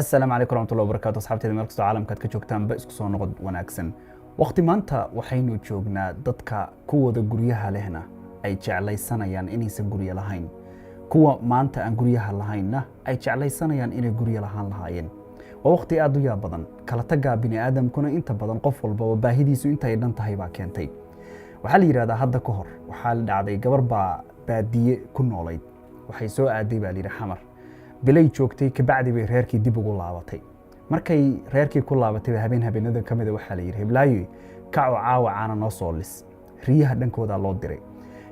السلام عليكم ورحمة الله وبركاته أصحابتي meel kastoo caalamka ka joogtaan ba isku soo noqod wanaagsan waqti maanta waxaynu joognaa dadka kuwada guryaha lehna ay jeclaysanayaan inaysan guryo lahayn kuwa maanta aan guryaha lahaynna ay jeclaysanayaan inay guryo lahaan lahaayeen waa waqti aad u yaab badan kala tagaa bini aadamkuna inta badan qof walba baahidiisu inta ay dhan tahay baa keentay waxaa la yiraahdaa hadda ka hor waxaa la dhacday gabar baa baadiye ku noolayd waxay soo aaday baa la yiri xamar bilay joogtay ka bacdi bay reerkii dib ugu laabatay markay reerkii ku laabatay habeenada kamid ah waxa la yiri Hiblaayo kaco caawa caana noo soo lis riyaha dhankooda loo diray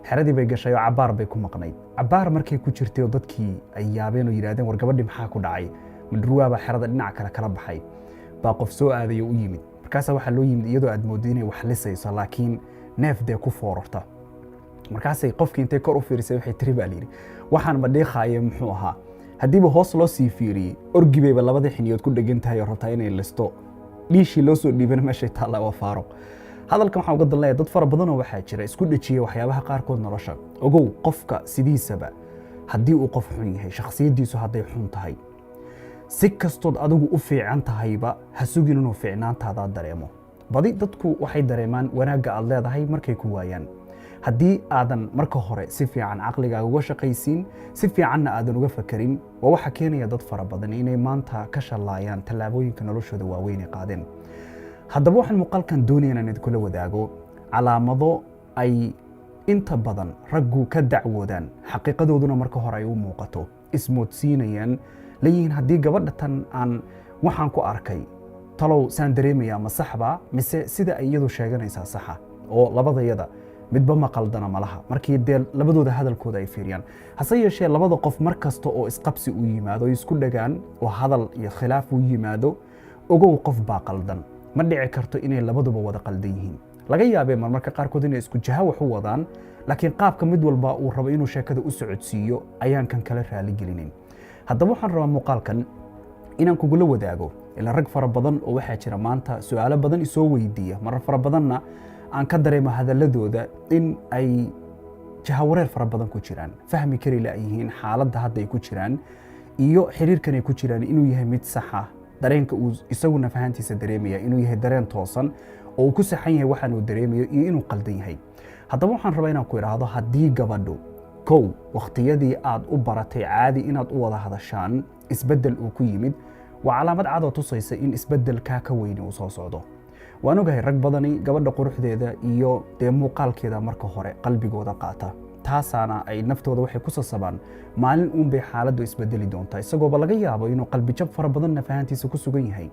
xeradii bay gashay oo cabaar bay ku maqnayd cabaar markay ku jirtay oo dadkii ay yaabeen oo yiraahdeen war gabadhii maxaa ku dhacay madruwaaba xerada dhinac kala baxay baa qof soo aaday oo u yimid markaas waxa loo yimid iyadoo aad moodinay wax lisayso laakiin neefde ku foorarta markaasay qofkii intay kor u fiirisay waxay tiri baa liiri waxaan ma dheeqaayay muxuu ahaa hadiiba hoos loo sii fiiriyay orgibayba labada xiniyood ku dhagan tahay oo rabtaa inay listo dhiishii loo soo dhiibana meeshay taala waa faaruq hadalkan waxa uga dalnaa dad fara badan oo waxa jira isku dhajiye waxyaabaha qaar kood nolosha ogow qofka sidiisaba hadii uu qof xun yahay shakhsiyadiisu haday xun tahay si kastood adigu u fiican tahayba ha sugin inuu fiicnaantaada dareemo badi dadku waxay dareemaan wanaaga aad leedahay markay ku waayaan haddii aadan marka hore si fiican aqligaaga uga shaqaysiin si fiicanna aadan uga fakarin waa waxa keenaya dad fara badan inay maanta ka shalaayaan tallaabooyinka noloshooda waaweyn ee qaadeen haddaba waxaan muuqaalkan doonaynaa inaan kula wadaago calaamado ay inta badan raggu ka dacwoodaan xaqiiqadooduna marka hore ay u muuqato ismoodsiinayaan leeyihiin haddii gabadha tan aan waxaan ku arkay talow saan dareemayaa ma saxba mise sida ay iyadu sheeganaysaa saxa oo labadayada midba ma qaldana malaha markii deel labadooda hadalkooda ay fiiriyaan hase yeeshee labada qof markasta oo isqabsi u yimaado isku dhagaan oo hadal iyo khilaaf u yimaado ogow qof baa qaldan ma dhici karto inay labaduba wada qaldan yihiin laga yaabee marmarka qaarkood inay isku jaha wax u wadaan laakiin qaabka mid walba uu rabo inuu sheekada u socodsiiyo ayaan kan kala raali gelinin haddaba waxaan rabaa muuqaalkan inaan kugula wadaago ilaa rag fara badan oo waxaa jira maanta su'aalo badan isoo weydiiya marar fara badanna aan ka dareemo hadaladooda in ay jahawareer fara badan ku jiraan fahmi kari la yihiin xaaladda hadda ay ku jiraan iyo xiriirkan ay ku jiraan inuu yahay mid sax ah dareenka uu isaguna fahantiisa dareemaya inuu yahay dareen toosan oo uu ku saxan yahay waxaan uu dareemayo iyo inuu qaldan yahay haddaba waxaan rabaa inaan ku idhaahdo haddii gabadhu kow waqtiyadii aad u baratay caadi inaad u wada hadashaan isbeddel uu ku yimid waa calaamad cad oo tusaysa in isbeddelkaa ka weyni uu soo socdo waan ogahay rag badani gabadha quruxdeeda iyo muuqaalkeeda marka hore qalbigooda qaata taasaana ay naftooda waxay ku sasabaan maalin uun bay xaaladdu isbedeli doontaa isagooba laga yaabo inuu qalbi jab fara badanna fahantiisa ku sugan yahay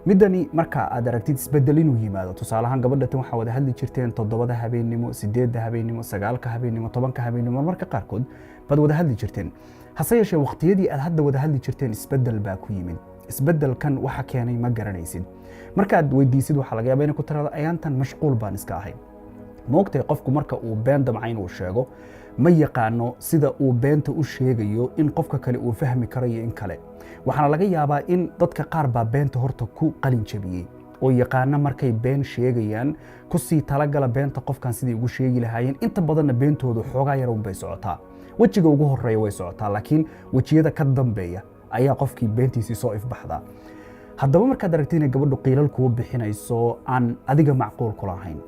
midani marka aad aragtid isbedel inuu yimaado tusaale ahaan gabadha tan waxa wada hadli jirteen 7 habeenimo 8 habeenimo 9 habeenimo 10 habeenimo marka qaarkood bad wada hadli jirteen hase yeeshee waqtiyadii aad hadda wada hadli jirteen isbedel baa ku yimid isbedelkan waxa keenay ma garanaysid markaad weydiisid waxa laga yaabaa inay ku tiraado ayaantan mashquul baan iska ahay moogtay qofku marka uu been damcayn uu sheego ma yaqaano sida uu beenta u sheegayo in qofka kale uu fahmi karayo in kale waxaana laga yaabaa in dadka qaar baa beenta horta ku qalin jabiyey oo yaqaana markay been sheegayaan ku sii talagala beenta qofkan sidii ugu sheegi lahaayeen inta badanna beentoodu xoogaa yar un bay socotaa wejiga ugu horeeya way socotaa laakiin wejiyada ka dambeeya ayaa qofkii beentiisii soo ifbaxdaa haddaba markaad aragtid inay gabadhu qiilal kugu bixinayso aan adiga macquul ku lahayn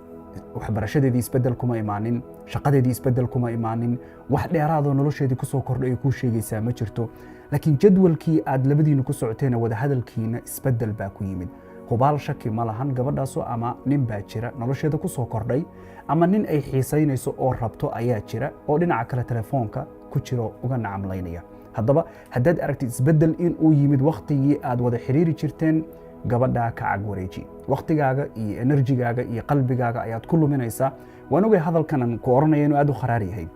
waxbarashadeedii isbeddel kuma imaanin shaqadeedii isbeddel kuma imaanin wax dheeraadoo nolosheedii ku soo kordhay ay kuu sheegaysaa ma jirto laakiin jadwalkii aad labadiina ku socoteen wada hadalkiina isbeddel baa ku yimid hubaal shaki ma lahan gabadhaaso ama nin baa jira nolosheeda ku soo kordhay ama nin ay xiisaynayso oo rabto ayaa jira oo dhinaca kale telefoonka ku jiro uga nacamlaynaya haddaba haddaad aragtid isbeddel in uu yimid waqtigii aad wada xiriiri jirteen gabadha ka cag wareeji waqtigaaga iyo enerjigaaga iyo qalbigaaga ayaad ku luminaysaa waan ogay hadalkan ku oranayo inuu aad u kharaar yahay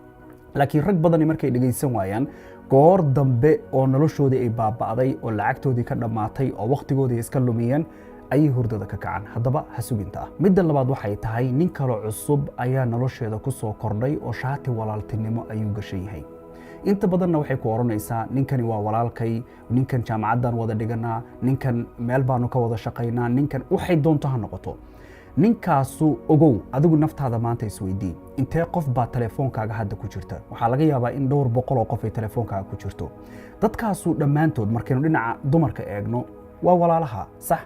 laakiin rag badani markay dhageysan waayaan goor dambe oo noloshoodii ay baaba'day oo lacagtoodii ka dhammaatay oo waqtigoodii iska lumiyeen ayay hurdada ka kacan haddaba ha suginta midda labaad waxay tahay nin kale cusub ayaa nolosheeda ku soo kordhay oo shaati walaaltinimo ayuu gashan yahay inta badanna waxay ku oranaysaa ninkani waa walaalkay ninkan jaamacadan wada dhiganaa ninkan meel baanu ka wada shaqaynaa ninkan waxay doonto ha noqoto ninkaasu ogow adigu naftaada maanta isweydii intee qof baa telefoonkaaga hadda ku jirta waxaa laga yaabaa in dhowr boqol oo qof ay telefoonkaaga ku jirto dadkaasu dhammaantood markaynu dhinaca dumarka eegno waa walaalaha sax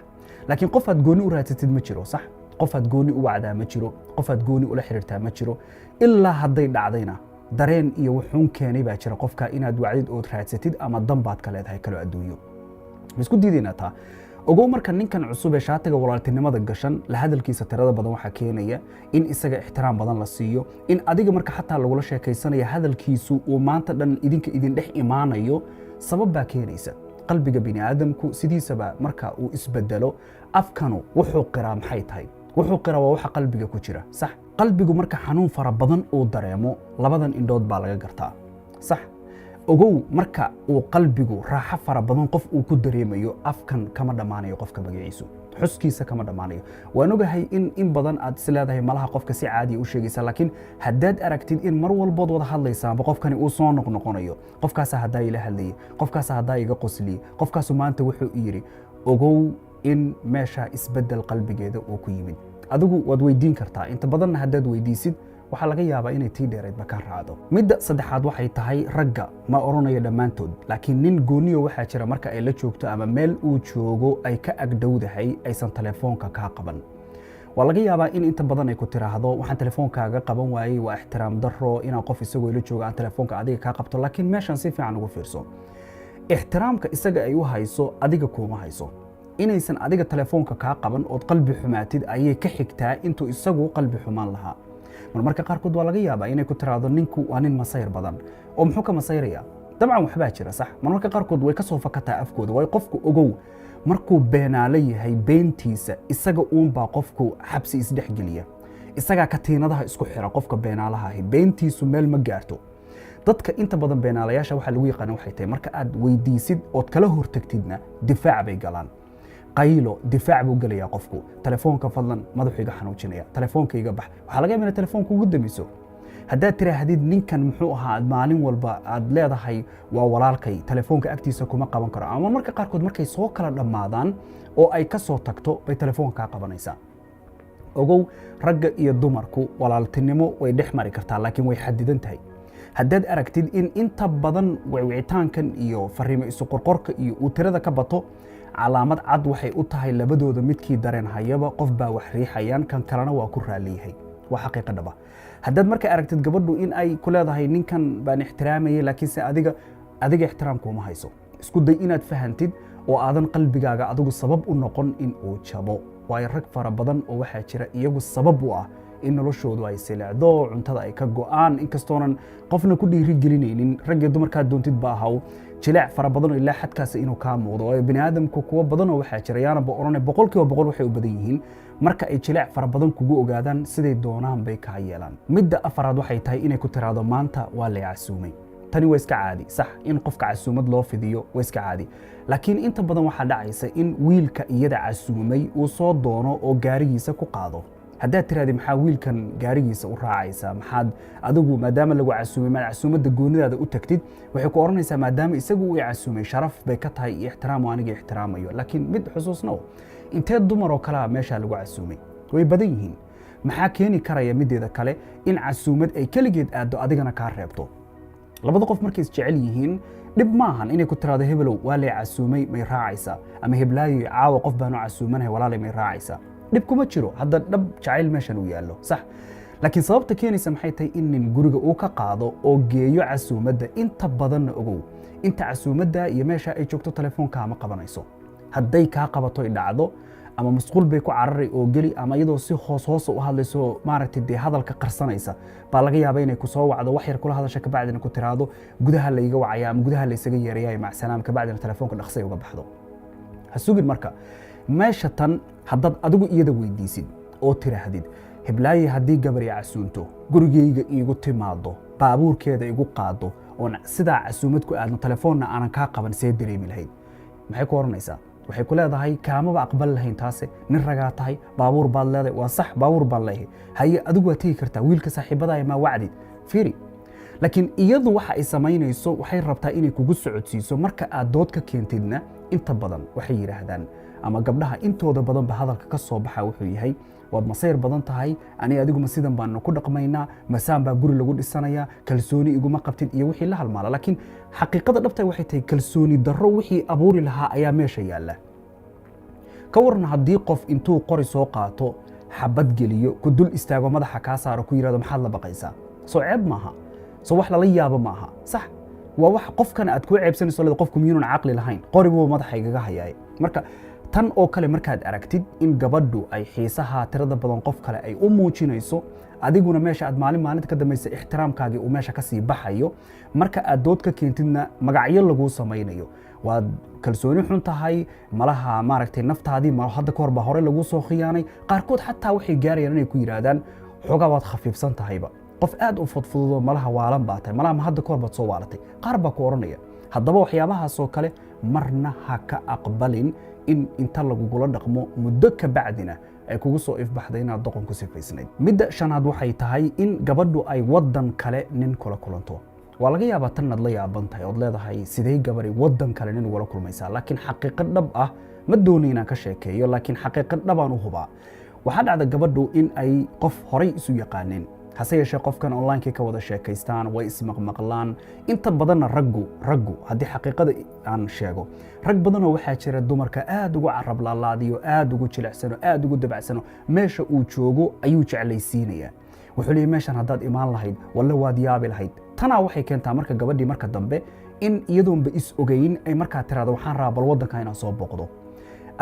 laakiin qof aad gooni u raadsatid ma jiro sax qof aad gooni u wacdaa ma jiro qof aad gooni ula xiriirtaa ma jiro ilaa hadday dhacdayna dareen iyo wuxuun keenay baa jira qofka inaad wacdid ood raadsatid ama danbaad ka leedahay kalo adduunyo isku diidaynaa taa ogow marka ninkan cusub ee shaatiga walaaltinimada gashan la hadalkiisa tirada badan waxaa keenaya in isaga ixtiraam badan la siiyo in adiga marka xataa lagula sheekaysanaya hadalkiisu uu maanta dhan idinka idin dhex imaanayo sabab baa keenaysa qalbiga bini aadamku sidiisaba marka uu isbedelo afkanu wuxuu qiraa maxay tahay wuxuu qiraa waa waxa qalbiga ku jira sax qalbigu marka xanuun fara badan uu dareemo labadan indhood baa laga gartaa sax ogow marka uu qalbigu raaxo fara badan qof uu ku dareemayo afkan kama dhammaanayo qofka magaciisu xuskiisa kama dhammaanayo waan ogahay in badan aad is leedahay malaha qofka si caadi u sheegaysa laakiin haddaad aragtid in mar walbood wada hadlaysaanba qofkani uu soo noqnoqonayo qofkaasa haddaa ila hadlayay qofkaasa haddaa iga qosliyey qofkaasu maanta wuxuu yidhi ogow in meesha isbeddel qalbigeeda uu ku yimid adigu waad weydiin kartaa inta badanna haddaad weydiisid waxaa laga yaabaa inay tii dheeraydba ka raacdo midda saddexaad waxay tahay ragga ma oranayo dhammaantood laakiin nin gooniyo waxaa jira marka ay la joogto ama meel uu joogo ay ka agdhowdahay aysan telefoonka kaa qaban waa laga yaabaa in inta badan ay ku tiraahdo waxaan telefoonkaaga qaban waayey waa ixtiraam daro inaan qof isagoo ila joogo aan telefoonka adiga kaa qabto laakiin meeshan si fiican ugu fiirso ixtiraamka isaga ay u hayso adiga kuuma hayso inaysan adiga telefoonka kaa qaban ood qalbi xumaatid ayay ka xigtaa intuu isagu qalbi xumaan lahaa marmarka qaarkood waa laga yaabaa inay ku tiraahdo ninku waa nin masayr badan oo muxuu ka masayraya dabcan waxbaa jira sax marmarka qaarkood way ka soo fakataa afkooda way qofku ogow markuu beenaalo yahay beentiisa isaga uunbaa qofku xabsi isdhexgeliya isagaa katiinadaha isku xira qofka beenaalaha ahi beentiisu meel ma gaarto dadka inta badan beenaalayaasha waxaa lagu yaqaana waxay tahay marka aad weydiisid ood kala hortagtidna difaac bay galaan qaylo difaac buu gelayaa qofku telefoonka fadlan madaxiga xanuujinaya telefoonka bax waxa laga yaabaa telefoonka ugu damiso haddaad tiraahdid ninkan muxuu ahaa maalin walba aad leedahay waa walaalkay telefoonka agtiisa kuma qaban karo ama marka qaarkood markay soo kala dhammaadaan oo ay ka soo tagto bay telefoonka ka qabanaysaa ogow ragga iyo dumarku walaaltinimo way dhex mari kartaa laakiin way xadidan tahay haddaad aragtid in inta badan wicitaankan iyo fariimo isu qorqorka iyo uu tirada ka bato calaamad cad waxay u tahay labadooda midkii dareen hayaba qof baa wax riixayaan kan kalena waa ku raaliyahay waa xaqiiqo dhaba haddaad marka aragtid gabadhu in ay ku leedahay ninkan baan ixtiraamayay laakiinse adiga ixtiraamku uma hayso isku day inaad fahantid oo aadan qalbigaaga adigu sabab u noqon in uu jabo waayo rag fara badan oo waxaa jira iyagu sabab u ah in noloshoodu ay silecdo cuntada ay ka go'aan inkastoonan qofna ku dhiirigelinaynin rag iyo dumarkaad doontid ba ahaw jileec fara badan oo ilaa xadkaas inuu kaa muuqdo waayo bini aadamku kuwa badan oo waxaa jira yaanaba oranay boqolkiiba boqol waxay u badan yihiin marka ay jileec fara badan kugu ogaadaan siday doonaan bay kaa yeelaan midda afaraad waxay tahay inay ku tiraahdo maanta waa la casuumay tani waa iska caadi sax in qofka casuumad loo fidiyo waa iska caadi laakiin inta badan waxaa dhacaysa in wiilka iyada casuumay uu soo doono oo gaarigiisa ku qaado haddaad tiraahdi maxaa wiilkan gaarigiisa u raacaysaa maxaad adigu maadaama lagu casuumay maad casuumadda goonidaada u tagtid waxay ku oranaysaa maadaama isagu uu casuumay sharaf bay ka tahay iyo ixtiraam oo aniga ixtiraamayo laakiin mid xusuusnow intee dumar oo kalea meeshaa lagu casuumay way badan yihiin maxaa keeni karaya mideeda kale in casuumad ay keligeed aaddo adigana kaa reebto labada qof markay isjecel yihiin dhib maahan inay ku tiraahdo hebelow waa lay casuumay may raacaysaa ama heblaayo caawa qof baanu casuumanahay walaalay may raacaysaa dhib kuma jiro hadda dhab jacayl meeshan uu yaallo sax laakiin sababta keenaysa maxay tahay in nin guriga uu ka qaado oo geeyo casuumadda inta badanna ogow inta casuumadda iyo meesha ay joogto telefoonka ma qabanayso hadday kaa qabato ay dhacdo ama masquul bay ku cararay oo geli ama iyadoo si hoos u hadlayso maaragtay dee hadalka qarsanaysa baa laga yaabaa inay ku soo wacdo wax yar kula hadasha kabacdina ku tiraahdo gudaha layga wacaya ama gudaha laysaga yeerayaa mac salaam kabacdina telefoonka dhaqsay uga baxdo ha sugin marka meesha tan haddaad adigu iyada weydiisid oo tiraahdid heblaaye haddii gabar i casuunto gurigayga iigu timaado baabuurkeeda igu qaado oon sidaa casuumad ku aadno telefoonna aanan kaa qaban see dareemi lahayd maxay ku oranaysaa waxay ku leedahay kaamaba aqbal lahayn taase nin ragaa tahay baabuur baad leedahay waa sax baabuur baan leeyahay haye adigu waa tegi kartaa wiilka saaxiibadaaya maa wacdid fiiri laakiin iyadu waxa ay samaynayso waxay rabtaa inay kugu socodsiiso marka aad dood ka keentidna inta badan waxay yiraahdaan ama gabdhaha intooda badan ba hadalka ka soo baxa wuxuu yahay waad masayr badan tahay ani adigu ma sidan baan ku dhaqmaynaa masaan baa guri lagu dhisanaya kalsooni iguma qabtid iyo wixii la halmaala laakiin xaqiiqada dhabta waxay tahay kalsooni darro wixii abuuri lahaa ayaa meesha yaala ka warna haddii qof intuu qori soo qaato xabad geliyo ku dul istaago madaxa kaa saaro ku yiraahdo maxaad la baqaysaa soo ceeb maaha soo wax lala yaabo maaha sax waa wax qofkan aad ku ceebsanayso leedahay qofku miyuunan caqli lahayn qori buu madaxa igaga hayaay marka tan oo kale markaad aragtid in gabadhu ay xiisaha tirada badan qof kale ay u muujinayso adiguna meesha aad maalinta ka dambaysa ixtiraamkaagii uu meesha ka sii baxayo marka aad dood ka keentidna magacyo lagu samaynayo waad kalsooni xun tahay malaha maaragtay naftaadii hadda ka hor baa hore lagu soo khiyaanay qaarkood xataa waxay gaarayaan inay ku yiraahdaan xoogaa waad khafiifsan tahayba qof aad u fudfududo malaha waalan baa tahay malaha hadda ka hor baad soo waalatay qaar baa ku oranaya haddaba waxyaabahaasoo kale marna ha ka aqbalin in inta lagugula dhaqmo muddo ka bacdina ay kugu soo ifbaxday inaad doqon ku sifaysnayd midda shanaad waxay tahay in gabadhu ay waddan kale nin kula kulanto waa laga yaabaa tan aad la yaaban tahay ood leedahay sidee gabadhi waddan kale nin ugula kulmaysaa laakiin xaqiiqad dhab ah ma doonay inaan ka sheekeeyo laakiin xaqiiqad dhabaan u hubaa waxaa dhacda gabadhu in ay qof horay isu yaqaaneen hase yeeshee qofkan online-kii ka wada sheekaystaan way ismaqmaqlaan inta badanna raggu haddii xaqiiqada aan sheego rag badanoo waxaa jira dumarka aad ugu carab laalaadiyo aad ugu jilicsano aad ugu dabacsano meesha uu joogo ayuu jeclaysiinayaa wuxuu leeyahay meeshan haddaad imaan lahayd walla waad yaabi lahayd tanaa waxay keentaa marka gabadhii marka dambe in iyadoonba is ogeyn ay markaa tiraahdo waxaan rabaa bal waddanka inaan soo booqdo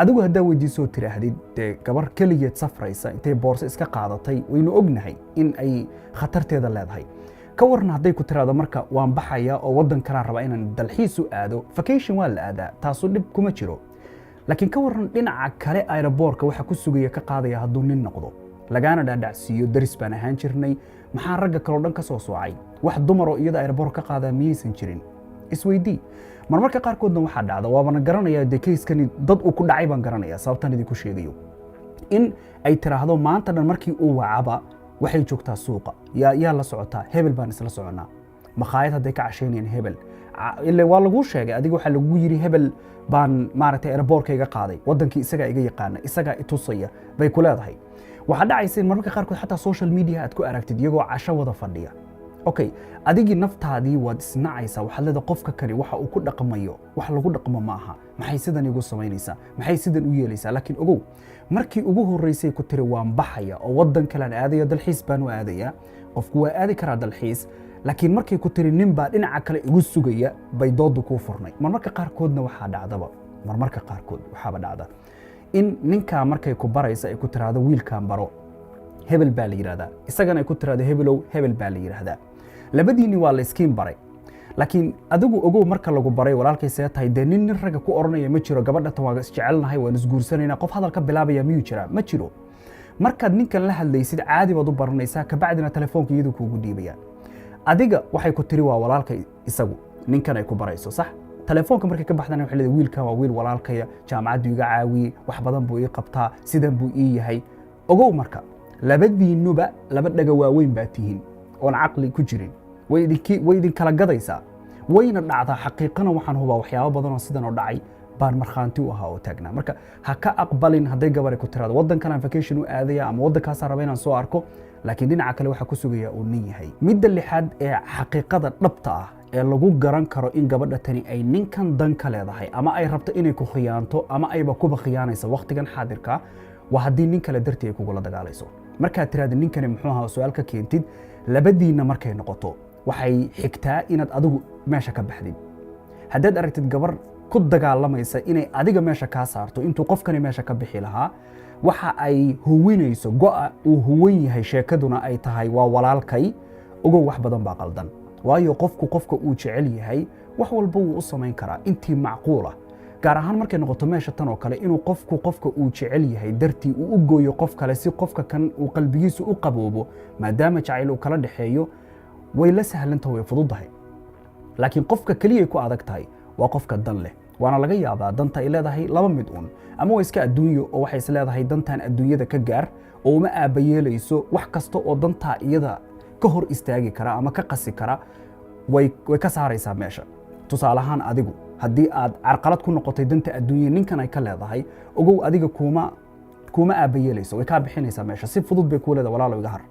adigu haddaa weydiisoo tiraahdid dee gabar keligeed safraysa intay boorso iska qaadatay waynu ognahay in ay khatarteeda leedahay ka warna hadday ku tiraahdo marka waan baxaya oo waddan kalaan rabaa inaan dalxiis u aado vacation waa la aadaa taasu dhib kuma jiro laakiin ka warran dhinaca kale aeroboortka waxa ku sugaya ka qaadaya hadduu nin noqdo lagaana dhaadhacsiiyo daris baan ahaan jirnay maxaa ragga kaloo dhan ka soo soocay wax dumaroo iyada aeroboork ka qaadaa miyaysan jirin isweydii marmarka qaarkoodna waxaa dhacda waabana garanayaa dee kayskani dad uu ku dhacay baan garanayaa sababtan idinku sheegayo in ay tiraahdo maanta dhan markii uu wacaba waxay joogtaa suuqa yaa la socotaa hebel baan isla soconaa makhaayad hadday ka cashaynayaan hebel ilaa waa laguu sheegay adiga waxaa lagu yiri hebel baan maaragtay aeroboorka iga qaaday waddankii isagaa iga yaqaana isagaa itusaya bay ku leedahay waxaa dhacaysa in marmarka qaarkood xataa social media aad ku aragtid iyagoo casho wada fadhiya okay adigii naftaadii waad isnacaysaa waxaad leedahay qofka kani waxa uu ku dhaqmayo wax lagu dhaqmo ma aha maxay sidan igu samaynaysaa maxay sidan u yeelaysaa laakiin ogow markii ugu horreysay ku tiri waan baxaya oo waddan kalean aadaya dalxiis baan u aadaya qofku waa aadi karaa dalxiis laakiin markay ku tiri nin baa dhinaca kale igu sugaya bay doodu kuu furnay marmarka qaarkoodna waxaaba dhacda in ninkaa markay ku baraysa ay ku tiraahdo wiilkaan baro hebel baa la yidhahdaa isagana ay ku tiraahdo hebelow hebel baa la yidhaahdaa labadiinni waa la iskiin baray laakiin adigu ogow marka lagu baray walaalkay see tahay dee nin ragga ku oranaya ma jiro gabadha tan waa isjecelnahay waan isguursanaynaa qof hadal ka bilaabaya miyuu jiraa ma jiro markaad ninkan la hadlaysid caadi baad u baranaysaa kabacdina telefoonka iyadu kuugu dhiibayaan adiga waxay ku tiri waa walaalkay isagu ninkan ay ku barayso sax telefoonka markay ka baxdana waxay leedahay wiilkan waa wiil walaalkaya jaamacaddu iga caawiyey wax badan buu ii qabtaa sidan buu ii yahay ogow marka labadiinnuba laba dhaga waaweyn baa tihiin oon caqli ku jirin way idin kala gadaysaa wayna dhacdaa xaqiiqana waxaan hubaa waxyaabo badanoo sidan oo dhacay baan markhaanti u ahaa oo taagnaa marka ha ka aqbalin hadday gabar ku tiraado waddan kalaan vacation u aadaya ama waddankaasaa raba inaan soo arko laakiin dhinaca kale waxaa ku sugaya uu nin yahay midda lixaad ee xaqiiqada dhabta ah ee lagu garan karo in gabadha tani ay ninkan dan ka leedahay ama ay rabto inay ku khiyaanto ama ayba kuba khiyaanaysa waqtigan xaadirka waa haddii nin kale dartii ay kugula dagaalayso markaad tiraahdo ninkani muxuu ahaa su-aal ka keentid labadiinna markay noqoto waxay xigtaa inaad adigu meesha ka baxdid haddaad aragtid gabar ku dagaalamaysa inay adiga meesha kaa saarto intuu qofkani meesha ka bixi lahaa waxa ay huwinayso go'a uu huwan yahay sheekaduna ay tahay waa walaalkay ogow wax badan baa qaldan waayo qofka uu jecel yahay wax walba wuu u samayn karaa intii macquula gaar ahaan markay noqoto meesha tan oo kale inuu qofka uu jecel yahay dartii uu u gooyo qof kale si qofka kan uu qalbigiisu u qaboobo maadaama jacayl uu kala dhaxeeyo way la sahlantahay way fududahay laakiin qofka kaliya ku adag tahay waa qofka dan leh waana laga yaabaa danta ay leedahay laba mid uun ama waa iska adduunyo oo waxay is leedahay dantan adduunyada ka gaar oo uma aabayeelayso wax kasta oo dantaa iyada ka hor istaagi kara ama ka qasi kara way ka saaraysaa meesha tusaale ahaan adigu haddii aad carqalad ku noqotay danta adduunye ninkan ay ka leedahay ogow adiga kuma aabayeelayso way kaa bixinaysaa meesha si fudud bay kuu leedahay walaalow iga har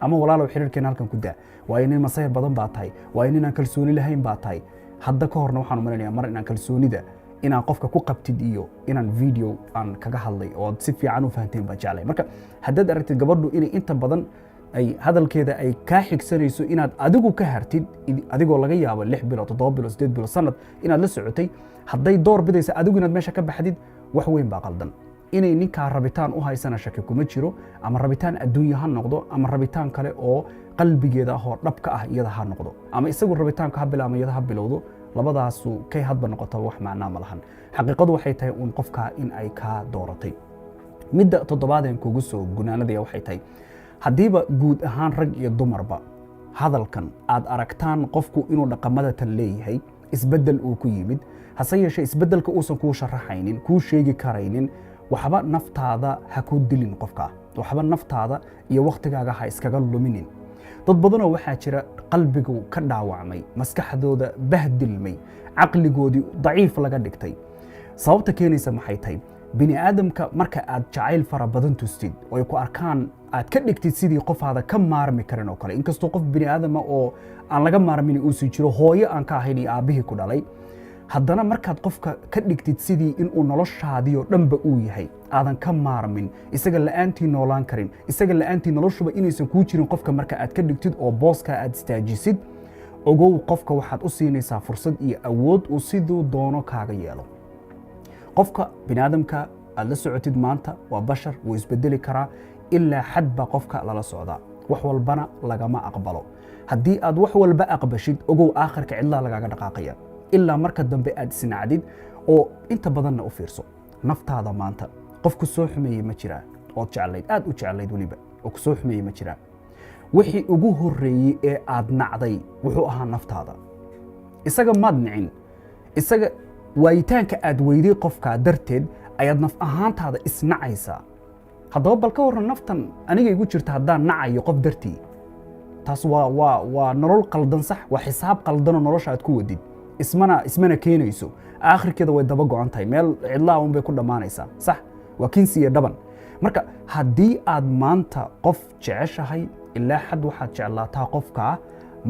ama walaalow xiriirkeena halkan ku daa waa nin masayr badan baa tahay waa inaan kalsooni lahayn baa tahay hadda ka horna waxaan u maleynayaa mar inaan kalsoonida inaan qofka ku qabtid iyo inaan video aan kaga hadlay oo si fiican u fahanteen baa jeclay marka haddaad aragtid gabadhu inay inta badan ay hadalkeeda ay kaa xigsanayso inaad adigu ka hartid adigoo laga yaabo 6 bilood 7 bilood 8 bilood sanad inaad la socotay hadday door bidaysa adigu inaad meesha ka baxdid wax weyn baa qaldan inay ninkaa rabitaan u haysana shaki kuma jiro ama rabitaan adduunyo ha noqdo ama rabitaan kale oo qalbigeeda ah oo dhabka ah iyada ha noqdo ama isagu rabitaanka ha bilaamo iyada ha bilowdo labadaasu kay hadba noqoto wax macnaa ma lahan xaqiiqadu waxay tahay uun qofka in ay kaa dooratay midda toddobaadeen kugu soo gunaanadaya waxay tahay haddiiba guud ahaan rag iyo dumarba hadalkan aad aragtaan qofku inuu dhaqamada tan leeyahay isbeddel uu ku yimid hase yeeshee isbeddelka uusan kuu sharaxaynin kuu sheegi karaynin waxba naftaada ha ku dilin qofka waxba naftaada iyo waqtigaaga ha iskaga luminin dad badanoo waxaa jira qalbigu ka dhaawacmay maskaxdooda bahdilmay caqligoodii daciif laga dhigtay sababta keenaysa maxay tahay bini aadamka marka aad jacayl fara badan tustid oo ay ku arkaan aad ka dhigtid sidii qofaada ka maarmi karin oo kale inkastoo qof bini aadama oo aan laga maarmin uu sii jiro hooyo aan ka ahayn iyo aabihii ku dhalay haddana markaad qofka ka dhigtid sidii inuu noloshaadii oo dhanba uu yahay aadan ka maarmin isaga la'aantii noolaan karin isaga la'aantii noloshuba inaysan kuu jirin qofka marka aad ka dhigtid oo booska aad istaajisid ogow qofka waxaad u siinaysaa fursad iyo awood uu siduu doono kaaga yeelo qofka biniaadamka aad la socotid maanta waa bashar wuu isbedeli karaa ilaa xad baa qofka lala socdaa wax walbana lagama aqbalo haddii aad wax walba aqbashid ogow aakhirka cidlaa lagaaga dhaqaaqaya ilaa marka dambe aad isnacdid oo inta badanna u fiirso naftaada maanta qof ku soo xumeeyey ma jiraa ood jeclayd aad u jeclayd weliba oo ku soo xumeeyey ma jiraa wixii ugu horreeyey ee aad nacday wuxuu ahaa naftaada isaga maad nicin isaga waayitaanka aad weyday qofkaa darteed ayaad naf ahaantaada isnacaysaa haddaba bal ka warran naftan aniga igu jirta haddaan nacayo qof dartii taas waa nolol qaldan sax waa xisaab qaldanoo nolosha aad ku wadid ismana keenayso aakhirkeeda way daba go'an tahay meel cidlaa un bay ku dhammaanaysaa sax waa kinsi iyo dhaban marka haddii aad maanta qof jeceshahay ilaa xad waxaad jeclaataa qofkaa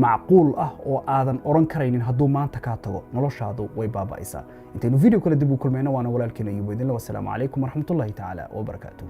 macquul ah oo aadan oran karaynin hadduu maanta kaa tago noloshaadu way baaba'aysaa intaynu video kale dib u kulmayno waana walaalkeena iyo weydinla wassalaamu calaykum waraxmatullaahi tacaala wabarakaatuh